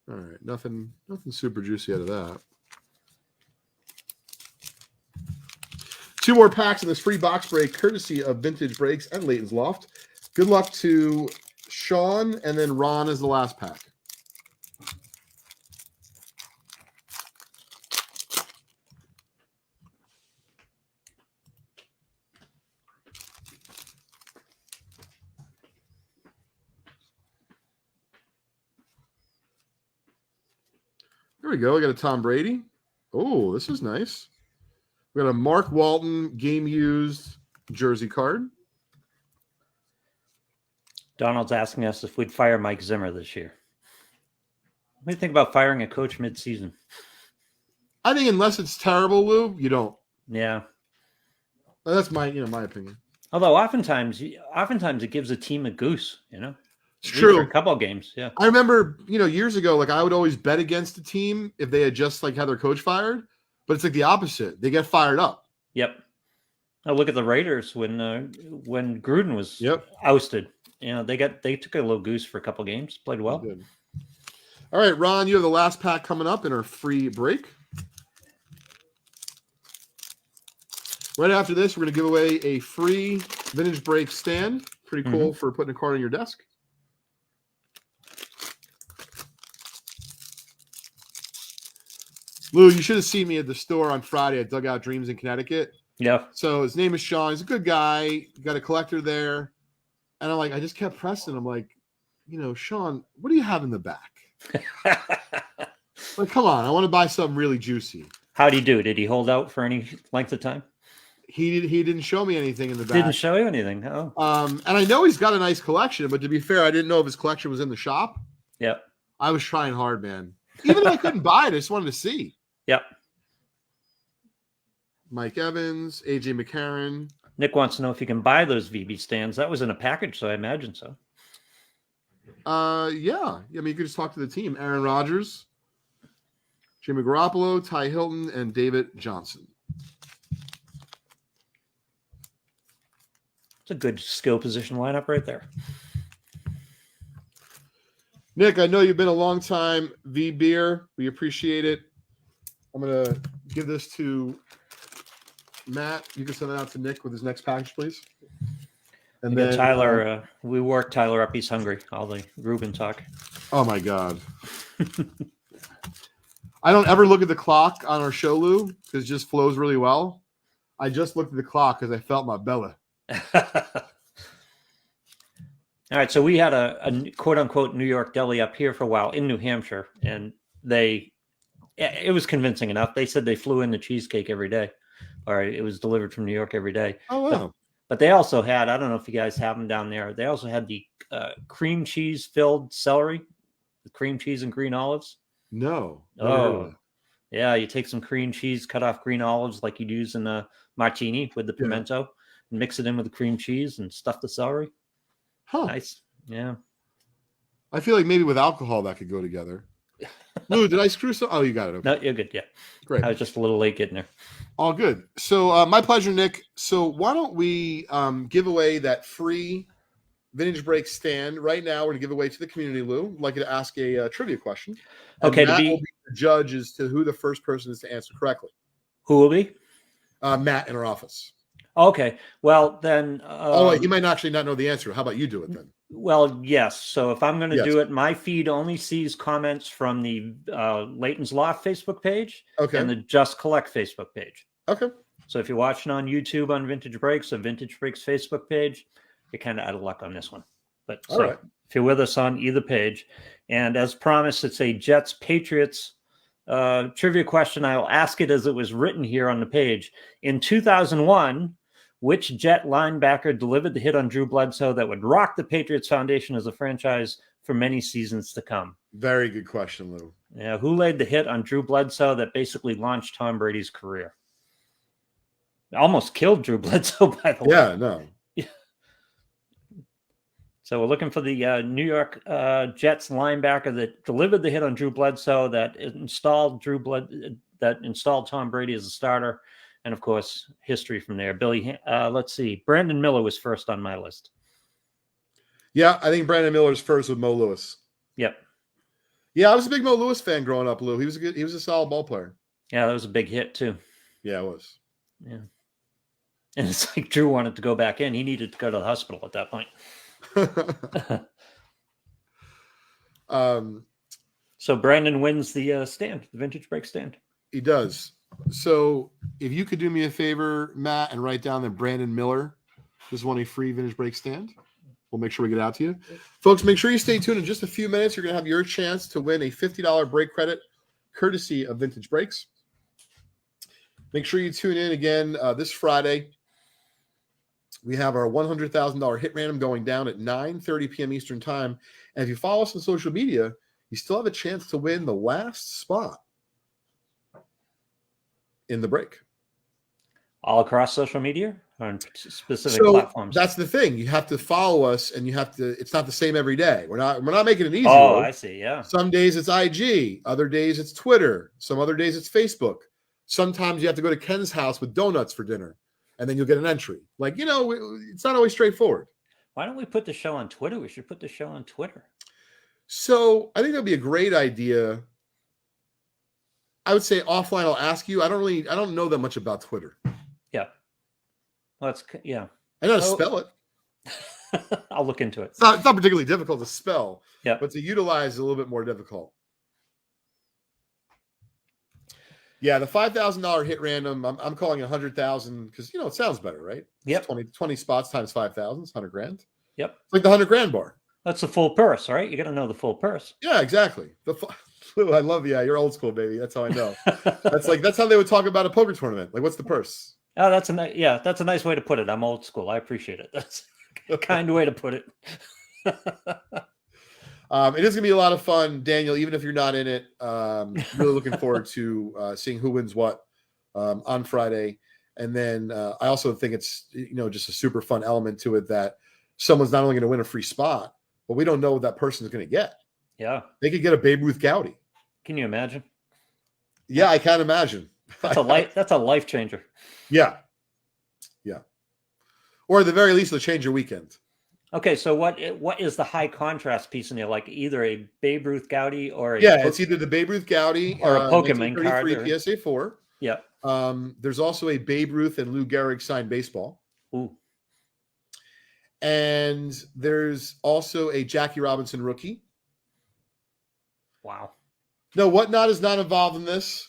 All right, nothing super juicy out of that. 2 more packs in this free box break, courtesy of Vintage Breaks and Leighton's Loft. Good luck to Sean, and then Ron is the last pack. There we go. We got a Tom Brady. Oh, this is nice. We got a Mark Walton game used jersey card. Donald's asking us if we'd fire Mike Zimmer this year. What do you think about firing a coach mid-season? I think unless it's terrible, Lou, you don't. Yeah. Well, that's my opinion. Although oftentimes it gives a team a goose, It's true. A couple of games, yeah. I remember, years ago, I would always bet against a team if they had just had their coach fired, but it's the opposite. They get fired up. Yep. Oh, look at the Raiders when Gruden was ousted. They took a little goose for a couple of games, played well. All right, Ron, you have the last pack coming up in our free break. Right after this, we're going to give away a free Vintage Break stand. Pretty cool for putting a card on your desk. Lou, you should have seen me at the store on Friday at Dugout Dreams in Connecticut. Yeah. So his name is Sean. He's a good guy. Got a collector there. And I just kept pressing. I'm like, Sean, what do you have in the back? Come on. I want to buy something really juicy. How'd he do? Did he hold out for any length of time? He didn't show me anything in the back. Didn't show you anything. Oh. And I know he's got a nice collection, but to be fair, I didn't know if his collection was in the shop. Yep. I was trying hard, man. Even if I couldn't buy it, I just wanted to see. Yep. Mike Evans, AJ McCarron. Nick wants to know if you can buy those VB stands. That was in a package, so I imagine so. Yeah. I mean, you could just talk to the team. Aaron Rodgers, Jimmy Garoppolo, Ty Hilton, and David Johnson. It's a good skill position lineup right there. Nick, I know you've been a long time V Beer. We appreciate it. I'm going to give this to Matt. You can send it out to Nick with his next package, please. And We got then Tyler. We worked Tyler up. He's hungry. All the Reuben talk. oh my God. I don't ever look at the clock on our show, Lou, because it just flows really well. I just looked at the clock because I felt my belly. All right, so we had a quote unquote New York deli up here for a while in New Hampshire, and it was convincing enough. They said they flew in the cheesecake every day, or it was delivered from New York every day. Oh wow! But they also had, I don't know if you guys have them down there. They also had the cream cheese filled celery, with cream cheese and green olives. No. Never heard of that. Yeah, you take some cream cheese, cut off green olives like you'd use in a martini with the pimento, and mix it in with the cream cheese and stuff the celery. Huh. Nice. Yeah. I feel like maybe with alcohol that could go together. Lou, did I screw some? Oh, you got it. Okay. No, you're good. Yeah. Great. I was just a little late getting there. All good. So my pleasure, Nick. So why don't we give away that free Vintage Break stand right now? We're going to give away to the community, Lou. I'd like you to ask a trivia question. And Okay. Matt will be the judge as to who the first person is to answer correctly. Who will be? Matt in our office. Okay. Well, then. He might actually not know the answer. How about you do it then? Well, yes. So if I'm going to do it, my feed only sees comments from the Leighton's Loft Facebook page and the Just Collect Facebook page. Okay. So if you're watching on YouTube on Vintage Breaks or Vintage Breaks Facebook page, you're kind of out of luck on this one. But if you're with us on either page, and as promised, it's a Jets Patriots trivia question. I'll ask it as it was written here on the page. In 2001, which Jet linebacker delivered the hit on Drew Bledsoe that would rock the Patriots foundation as a franchise for many seasons to come? Very good question, Lou. Yeah, who laid the hit on Drew Bledsoe that basically launched Tom Brady's career? Almost killed Drew Bledsoe, by the way. Yeah, no. So we're looking for the New York Jets linebacker that delivered the hit on Drew Bledsoe that installed Tom Brady as a starter. And, of course, history from there. Billy, let's see. Brandon Miller was first on my list. Yeah, I think Brandon Miller's first with Mo Lewis. Yep. Yeah, I was a big Mo Lewis fan growing up, Lou. He was a solid ball player. Yeah, that was a big hit, too. Yeah, it was. Yeah. And it's like Drew wanted to go back in. He needed to go to the hospital at that point. So Brandon wins the stand, the Vintage Break stand. He does. So if you could do me a favor, Matt, and write down that Brandon Miller just won a free Vintage Break stand, we'll make sure we get out to you. Folks, make sure you stay tuned. In just a few minutes, you're going to have your chance to win a $50 break credit courtesy of Vintage Breaks. Make sure you tune in again this Friday. We have our $100,000 hit random going down at 9:30 p.m. Eastern time. And if you follow us on social media, you still have a chance to win the last spot in the break. All across social media or on specific platforms? That's the thing. You have to follow us, and you have to. It's not the same every day. We're not making it easy. Oh, I see. Yeah. Some days it's IG, other days it's Twitter, some other days it's Facebook. Sometimes you have to go to Ken's house with donuts for dinner, and then you'll get an entry. Like, it's not always straightforward. Why don't we put the show on Twitter? We should put the show on Twitter. So I think that'd be a great idea. I would say offline, I'll ask you. I don't know that much about Twitter. Yeah. Well, I know how to spell it. I'll look into it. It's not particularly difficult to spell. Yeah. But to utilize is a little bit more difficult. Yeah, the $5,000 hit random, I'm calling it 100,000 because, it sounds better, right? Yep. 20 spots times 5,000 is 100 grand. Yep. It's like the 100 grand bar. That's the full purse, right? You got to know the full purse. Yeah, exactly. I love you're old school, baby. That's how I know. That's how they would talk about a poker tournament. Like, what's the purse? Oh, that's a nice way to put it. I'm old school. I appreciate it. That's a kind way to put it. It is going to be a lot of fun, Daniel, even if you're not in it. Really looking forward to seeing who wins what on Friday. And then I also think it's, just a super fun element to it that someone's not only going to win a free spot, but we don't know what that person is going to get. Yeah. They could get a Babe Ruth Gowdy. Can you imagine? Yeah, I can't imagine. That's a life changer. Yeah. Yeah. Or at the very least, it'll change your weekend. Okay, so what is the high contrast piece in there? Like either a Babe Ruth Gowdy or it's either the Babe Ruth Gowdy or a Pokemon card or PSA 4. Yeah. There's also a Babe Ruth and Lou Gehrig signed baseball. Ooh. And there's also a Jackie Robinson rookie. Wow. No, Whatnot is not involved in this.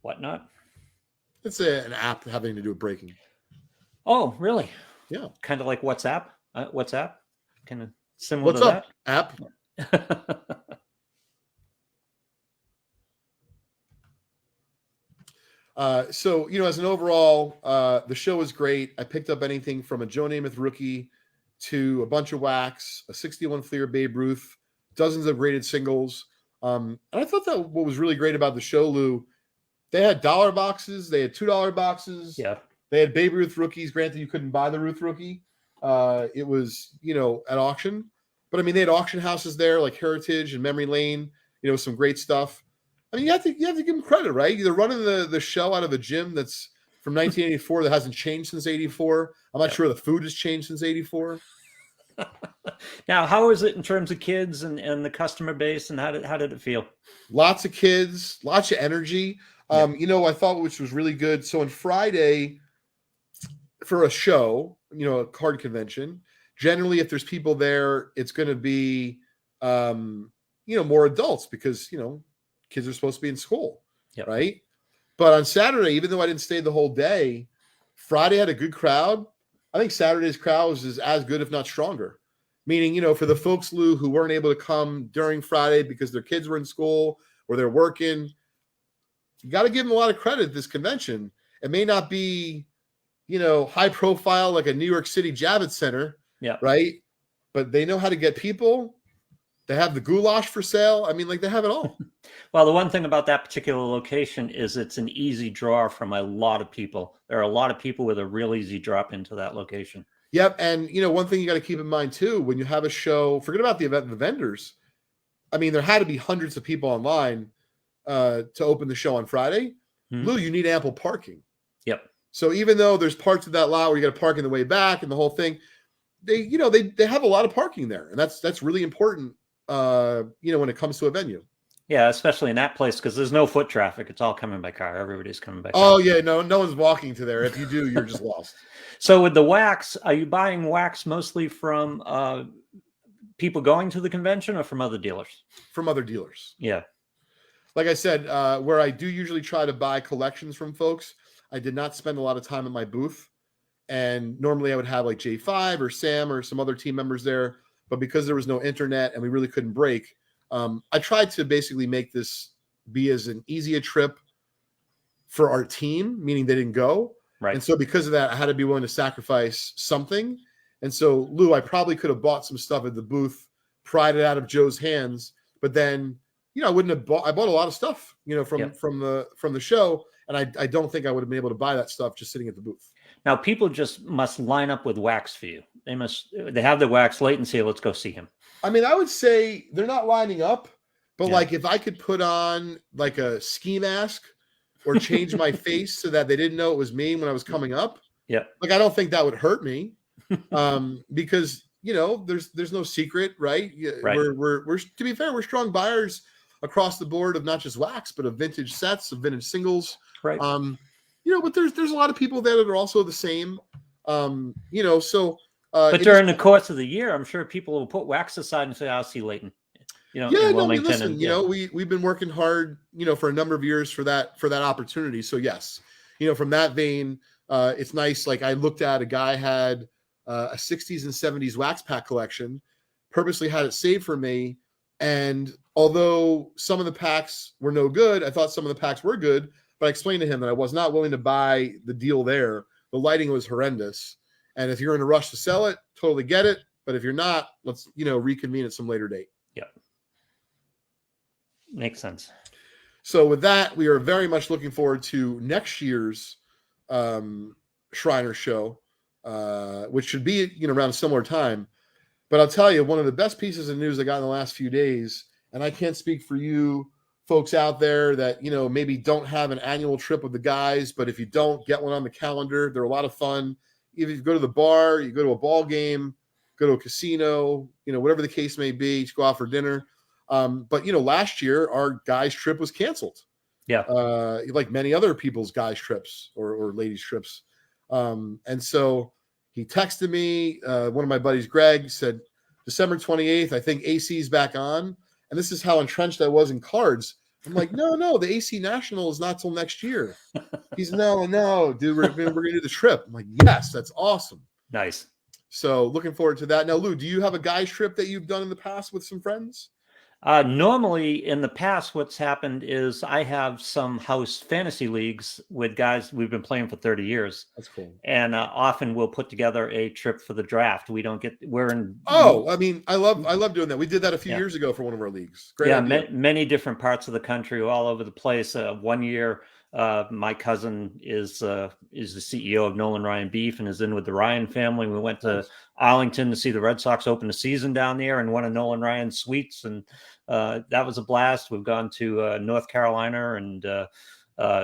Whatnot? It's an app having to do with breaking. Oh, really? Yeah. Kind of like WhatsApp? WhatsApp? Kind of similar What's to up, app? that? So, as an overall, the show was great. I picked up anything from a Joe Namath rookie to a bunch of wax, a 61 Fleer Babe Ruth, dozens of graded singles. And I thought that what was really great about the show, Lou, they had $1 boxes, they had $2 boxes. Yeah. They had Babe Ruth rookies. Granted, you couldn't buy the Ruth rookie. It was, at auction. But, they had auction houses there like Heritage and Memory Lane, some great stuff. You have to give them credit, right? They're running the show out of a gym that's from 1984 that hasn't changed since 84. I'm not sure the food has changed since 84. Now, how is it in terms of kids and the customer base, and how did it feel? Lots of kids, lots of energy. I thought which was really good. So on Friday for a show, a card convention, generally if there's people there, it's going to be, more adults because, kids are supposed to be in school, right? But on Saturday, even though I didn't stay the whole day, Friday had a good crowd. I think Saturday's crowd was as good, if not stronger. Meaning, for the folks, Lou, who weren't able to come during Friday because their kids were in school or they're working, you got to give them a lot of credit at this convention. It may not be, high profile like a New York City Javits Center, right? But they know how to get people. They have the goulash for sale. They have it all. Well, the one thing about that particular location is it's an easy draw from a lot of people. There are a lot of people with a real easy drop into that location. Yep. And, one thing you got to keep in mind, too, when you have a show, forget about the event, the vendors. There had to be hundreds of people online to open the show on Friday. Mm-hmm. Lou, you need ample parking. Yep. So even though there's parts of that lot where you got to park in the way back and the whole thing, they have a lot of parking there. And that's really important, when it comes to a venue. Yeah, especially in that place because there's no foot traffic. It's all coming by car. Everybody's coming by car. Oh, yeah. No one's walking to there. If you do, you're just lost. So with the wax, are you buying wax mostly from people going to the convention or from other dealers? From other dealers. Yeah. Like I said, where I do usually try to buy collections from folks, I did not spend a lot of time at my booth. And normally I would have like J5 or Sam or some other team members there. But because there was no internet and we really couldn't break, I tried to basically make this be as an easy a trip for our team, meaning they didn't go. Right. And so because of that, I had to be willing to sacrifice something. And so, Lou, I probably could have bought some stuff at the booth, pried it out of Joe's hands. But then, I wouldn't have bought. I bought a lot of stuff, from the show. And I don't think I would have been able to buy that stuff just sitting at the booth. Now, people just must line up with wax for you. They have the wax. Leighton say, let's go see him. I would say they're not lining up, but like if I could put on like a ski mask or change my face so that they didn't know it was me when I was coming up. Yeah. Like, I don't think that would hurt me. Because, there's no secret, right? Right. We're to be fair, we're strong buyers across the board of not just wax, but of vintage sets, of vintage singles. Right. But there's a lot of people there that are also the same. But during the course of the year, I'm sure people will put wax aside and say, I'll see Leighton. In Wilmington. Listen, we've been working hard, for a number of years for that opportunity. So yes, from that vein, it's nice. Like I looked at a guy had a 60s and 70s wax pack collection, purposely had it saved for me. And although some of the packs were no good, I thought some of the packs were good, but I explained to him that I was not willing to buy the deal there. The lighting was horrendous. And if you're in a rush to sell it, totally get it. But if you're not, let's, reconvene at some later date. Yeah. Makes sense. So with that, we are very much looking forward to next year's Shriner show, which should be, around a similar time. But I'll tell you, one of the best pieces of news I got in the last few days, and I can't speak for you folks out there that, maybe don't have an annual trip with the guys, but if you don't, get one on the calendar. They're a lot of fun. If you go to the bar, you go to a ball game, go to a casino, whatever the case may be, just go out for dinner. But last year our guys' trip was canceled. Yeah. Like many other people's guys trips or ladies trips. And so he texted me. One of my buddies, Greg, said December 28th, I think AC's back on. And this is how entrenched I was in cards. I'm like, no, the AC National is not till next year. He's no, dude, we're gonna do the trip. I'm like, yes, that's awesome. Nice. So looking forward to that. Now, Lou, do you have a guys trip that you've done in the past with some friends? Normally in the past, what's happened is I have some house fantasy leagues with guys we've been playing for 30 years. That's cool. And often we'll put together a trip for the draft. We're in. Oh, I mean, I love doing that. We did that a few years ago for one of our leagues. Great idea. Many different parts of the country, all over the place. One year, my cousin is the CEO of Nolan Ryan Beef and is in with the Ryan family. We went to Arlington to see the Red Sox open the season down there in one of Nolan Ryan's suites, and that was a blast. We've gone to North Carolina and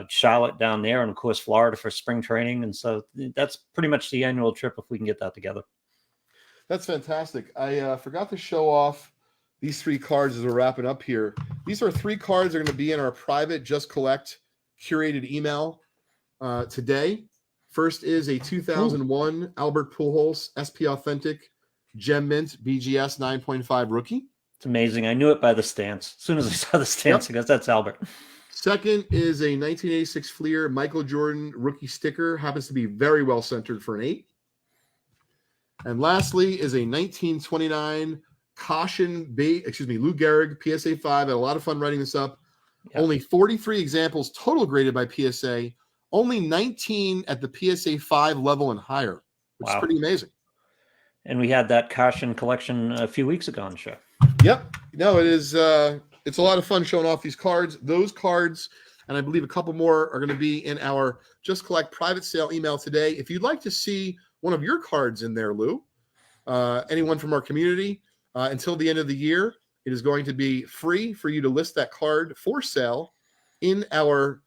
Charlotte down there, and of course Florida for spring training. And so that's pretty much the annual trip if we can get that together. That's fantastic. I forgot to show off these 3 cards as we're wrapping up here. These are 3 cards that are going to be in our private Just Collect curated email today. First is a 2001 Albert Pujols SP Authentic Gem Mint BGS 9.5 rookie. It's amazing. I knew it by the stance. As soon as I saw the stance, I guess that's Albert. Second is a 1986 Fleer Michael Jordan rookie sticker. Happens to be very well centered for an 8. And lastly is a 1929 Lou Gehrig PSA 5. Had a lot of fun writing this up. Yep. Only 43 examples total graded by PSA. Only 19 at the PSA 5 level and higher, which is pretty amazing. And we had that Caution collection a few weeks ago on the show. Yep. No, it is. It's a lot of fun showing off these cards. Those cards, and I believe a couple more, are going to be in our Just Collect private sale email today. If you'd like to see one of your cards in there, Lou, anyone from our community, until the end of the year, it is going to be free for you to list that card for sale in our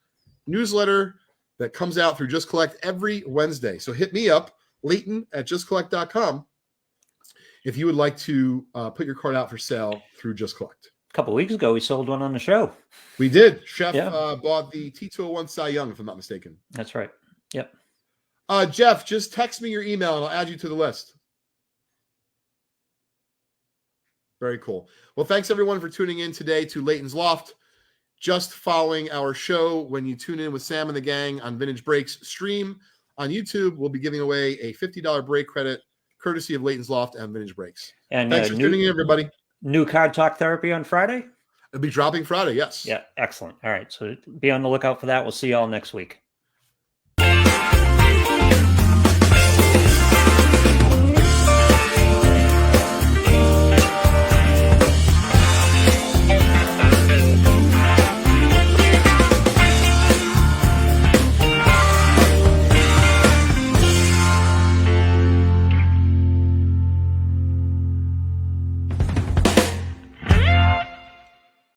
newsletter that comes out through Just Collect every Wednesday. So hit me up, Leighton at justcollect.com, if you would like to put your card out for sale through Just Collect. A couple of weeks ago, we sold one on the show. We did. Chef bought the T201 Cy Young, if I'm not mistaken. That's right. Yep. Jeff, just text me your email and I'll add you to the list. Very cool. Well, thanks everyone for tuning in today to Leighton's Loft. Just following our show, when you tune in with Sam and the gang on Vintage Breaks stream on YouTube, we'll be giving away a $50 break credit courtesy of Leighton's Loft and Vintage Breaks. And thanks for tuning in, everybody. New Card Talk Therapy on Friday? It'll be dropping Friday, yes. Yeah, excellent. All right, so be on the lookout for that. We'll see you all next week.